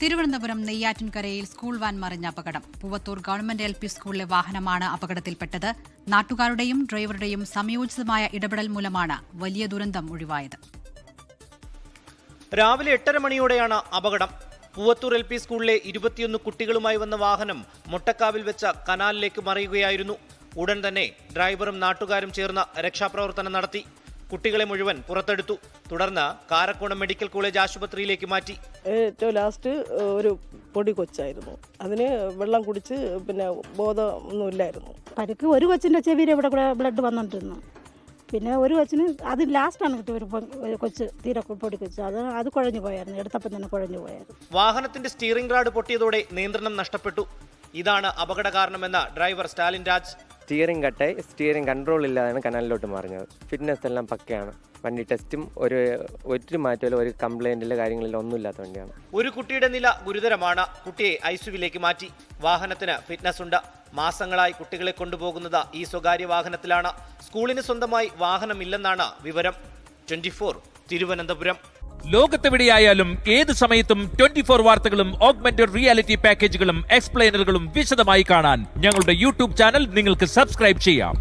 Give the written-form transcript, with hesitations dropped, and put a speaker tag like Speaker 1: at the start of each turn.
Speaker 1: Thiruvananthapuram നെയ്യാറ്റിൻകരയിൽ school van മറിഞ്ഞ അപകടം. Poovathur government LP സ്കൂളിലെ വാഹനമാണ് അപകടത്തിൽപ്പെട്ടത്. നാട്ടുകാരുടെയും ഡ്രൈവറുടെയും സംയോജിതമായ ഇടപെടൽ മൂലമാണ് വലിയ ദുരന്തം ഒഴിവായത്.
Speaker 2: രാവിലെ 8:30 മണിയോടെയാണ് അപകടം. പൂവത്തൂർ LP സ്കൂളിലെ 21 കുട്ടികളുമായി വന്ന വാഹനം മൊട്ടക്കാവിൽ വെച്ച കനാലിലേക്ക് മറിയുകയായിരുന്നു. ഉടൻ തന്നെ ഡ്രൈവറും നാട്ടുകാരും ചേർന്ന് രക്ഷാപ്രവർത്തനം നടത്തി. കുട്ടികളെ മുഴുവൻ പുറത്തെടുത്തു. തുടർന്ന് കാരക്കോണം മെഡിക്കൽ കോളേജ് ആശുപത്രിയിലേക്ക് മാറ്റി.
Speaker 3: ഏറ്റവും ലാസ്റ്റ് ഒരു പൊടി കൊച്ചായിരുന്നു. അതിന് വെള്ളം കുടിച്ച് പിന്നെ ബോധമൊന്നുമില്ലായിരുന്നു.
Speaker 4: പരിക്ക് ഒരു കൊച്ചിൻ്റെ ചെവിയിൽ ഇവിടെ കൂടെ ബ്ലഡ് വന്നുകൊണ്ടിരുന്നു. പിന്നെ ഒരു കൊച്ചിന് അത് ലാസ്റ്റാണ് കിട്ടിയ ഒരു കൊച്ച് തീരെ പൊടി കൊച്ച്. അത് കുഴഞ്ഞു പോയായിരുന്നു. എടുത്തപ്പം തന്നെ കുഴഞ്ഞു പോയായിരുന്നു.
Speaker 2: വാഹനത്തിന്റെ സ്റ്റിയറിംഗ് റാഡ് പൊട്ടിയതോടെ നിയന്ത്രണം നഷ്ടപ്പെട്ടു. ഇതാണ് അപകട കാരണമെന്ന് ഡ്രൈവർ സ്റ്റാലിൻ രാജ്.
Speaker 5: സ്റ്റിയറിംഗ് കട്ടായി, സ്റ്റിയറിംഗ് കൺട്രോൾ ഇല്ലാതാണ് കനാലിലോട്ട് മറിഞ്ഞത്. ഫിറ്റ്നസ് എല്ലാം പക്കയാണ്. വണ്ടി ടെസ്റ്റും ഒരു മാറ്റമില്ല, ഒരു കംപ്ലൈന്റില്ല, കാര്യങ്ങളില്ല, ഒന്നുമില്ലാത്ത വണ്ടിയാണ്.
Speaker 2: ഒരു കുട്ടിയുടെ നില ഗുരുതരമാണ്. കുട്ടിയെ ICUവിലേക്ക് മാറ്റി. വാഹനത്തിന് ഫിറ്റ്നസ് ഉണ്ട്. മാസങ്ങളായി കുട്ടികളെ കൊണ്ടുപോകുന്നത് ഈ സ്വകാര്യ വാഹനത്തിലാണ്. സ്കൂളിന് സ്വന്തമായി വാഹനമില്ലെന്നാണ് വിവരം. 24 തിരുവനന്തപുരം.
Speaker 6: ലോകത്തെവിടെയായാലും ഏത് സമയത്തും 24 വാർത്തകളും ഓഗ്മെന്റഡ് റിയാലിറ്റി പാക്കേജുകളും എക്സ്പ്ലെയിനറുകളും വിശദമായി കാണാൻ ഞങ്ങളുടെ YouTube ചാനൽ നിങ്ങൾക്ക് സബ്സ്ക്രൈബ് ചെയ്യാം.